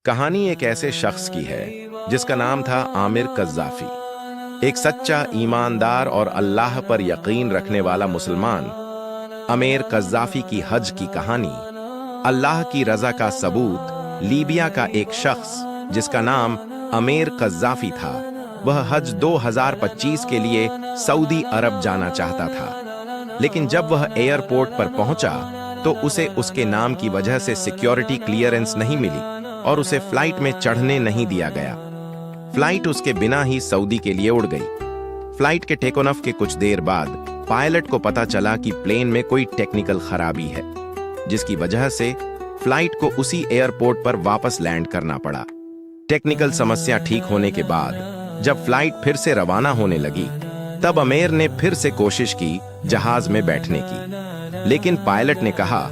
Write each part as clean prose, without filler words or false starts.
कहानी एक ऐसे शख्स की है जिसका नाम था आमिर कज़्ज़ाफ़ी। एक सच्चा, ईमानदार और अल्लाह पर यकीन रखने वाला मुसलमान। आमिर कज़्ज़ाफ़ी की हज की कहानी। अल्लाह की रज़ा का सबूत। लीबिया का एक शख्स जिसका नाम आमिर कज़्ज़ाफ़ी था, वह हज 2025 के लिए सऊदी अरब जाना चाहता था, लेकिन जब वह एयरपोर्ट पर पहुंचा तो उसे उसके नाम की वजह से सिक्योरिटी क्लियरेंस नहीं मिली और उसे फ्लाइट में चढ़ने नहीं दिया गया। फ्लाइट उसके बिना ही सऊदी के लिए उड़ गई। फ्लाइट के टेक ऑफ के कुछ देर बाद पायलट को पता चला कि प्लेन में कोई टेक्निकल खराबी है, जिसकी वजह से फ्लाइट को उसी एयरपोर्ट पर वापस लैंड करना पड़ा। टेक्निकल समस्या ठीक होने के बाद जब फ्लाइट फिर से रवाना होने लगी, तब आमिर ने फिर से कोशिश की जहाज में बैठने की, लेकिन पायलट ने कहा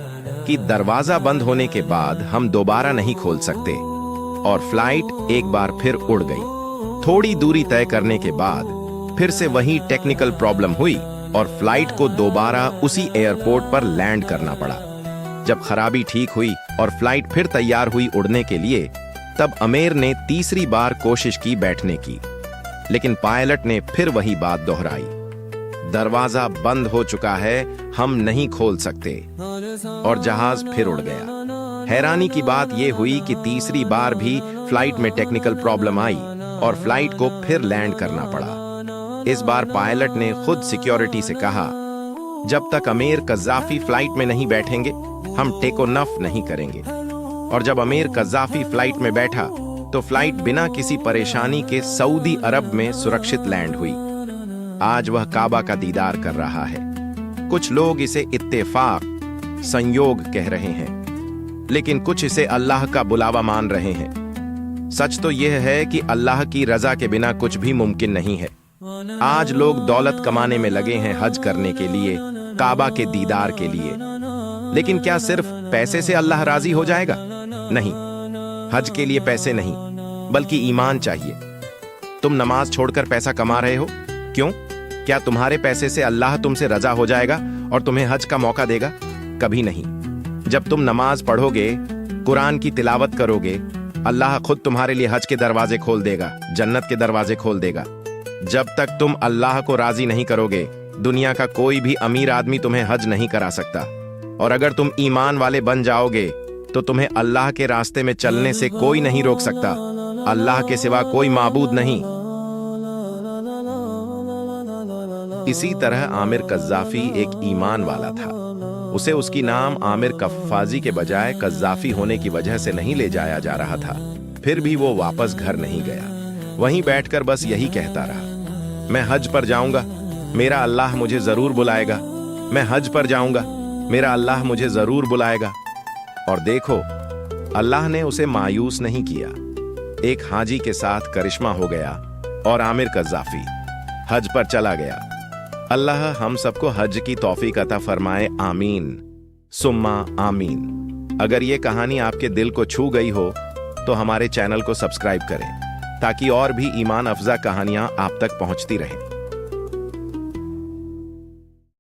कि दरवाजा बंद होने के बाद हम दोबारा नहीं खोल सकते, और फ्लाइट एक बार फिर उड़ गई। थोड़ी दूरी तय करने के बाद फिर से वही टेक्निकल प्रॉब्लम हुई और फ्लाइट को दोबारा उसी एयरपोर्ट पर लैंड करना पड़ा। जब खराबी ठीक हुई और फ्लाइट फिर तैयार हुई उड़ने के लिए, तब आमिर ने तीसरी बार कोशिश की बैठने की, लेकिन पायलट ने फिर वही बात दोहराई, दरवाजा बंद हो चुका है, हम नहीं खोल सकते, और जहाज फिर उड़ गया। हैरानी की बात यह हुई कि तीसरी बार भी फ्लाइट में टेक्निकल प्रॉब्लम आई और फ्लाइट को फिर लैंड करना पड़ा। इस बार पायलट ने खुद सिक्योरिटी से कहा, जब तक आमिर कज़्ज़ाफ़ी फ्लाइट में नहीं बैठेंगे हम टेक ऑफ नहीं करेंगे। और जब आमिर कज़्ज़ाफ़ी फ्लाइट में बैठा तो फ्लाइट बिना किसी परेशानी के सऊदी अरब में सुरक्षित लैंड हुई। आज वह काबा का दीदार कर रहा है। कुछ लोग इसे इत्तेफाक, संयोग कह रहे हैं, लेकिन कुछ इसे अल्लाह का बुलावा मान रहे हैं। सच तो यह है कि अल्लाह की रजा के बिना कुछ भी मुमकिन नहीं है। आज लोग दौलत कमाने में लगे हैं, हज करने के लिए, काबा के दीदार के लिए, लेकिन क्या सिर्फ पैसे से अल्लाह राजी हो जाएगा? नहीं, हज के लिए पैसे नहीं बल्कि ईमान चाहिए। तुम नमाज छोड़कर पैसा कमा रहे हो, क्यों? क्या तुम्हारे पैसे से अल्लाह तुमसे रजा हो जाएगा और तुम्हें हज का मौका देगा? कभी नहीं। जब तुम नमाज पढ़ोगे, कुरान की तिलावत करोगे, अल्लाह खुद तुम्हारे लिए हज के दरवाजे खोल देगा, जन्नत के दरवाजे खोल देगा। जब तक तुम अल्लाह को राजी नहीं करोगे, दुनिया का कोई भी अमीर आदमी तुम्हें हज नहीं करा सकता। और अगर तुम ईमान वाले बन जाओगे तो तुम्हें अल्लाह के रास्ते में चलने से कोई नहीं रोक सकता। अल्लाह के सिवा कोई माबूद नहीं। इसी तरह आमिर कज़्ज़ाफ़ी एक ईमान वाला था। उसे उसकी नाम आमिर कफ़्फ़ाज़ी के बजाय कज़्ज़ाफ़ी होने की वजह से नहीं ले जाया जा रहा था। फिर भी वो वापस घर नहीं गया, वहीं बैठकर बस यही कहता रहा, मैं हज पर जाऊंगा, मेरा अल्लाह मुझे जरूर बुलाएगा। मैं हज पर जाऊंगा, मेरा अल्लाह मुझे जरूर बुलाएगा। और देखो, अल्लाह ने उसे मायूस नहीं किया। एक हाजी के साथ करिश्मा हो गया और आमिर कज़्ज़ाफ़ी हज पर चला गया। अल्लाह हम सबको हज की तौफीक अता फरमाए, आमीन सुम्मा आमीन। अगर ये कहानी आपके दिल को छू गई हो तो हमारे चैनल को सब्सक्राइब करें, ताकि और भी ईमान अफजा कहानियां आप तक पहुंचती रहें।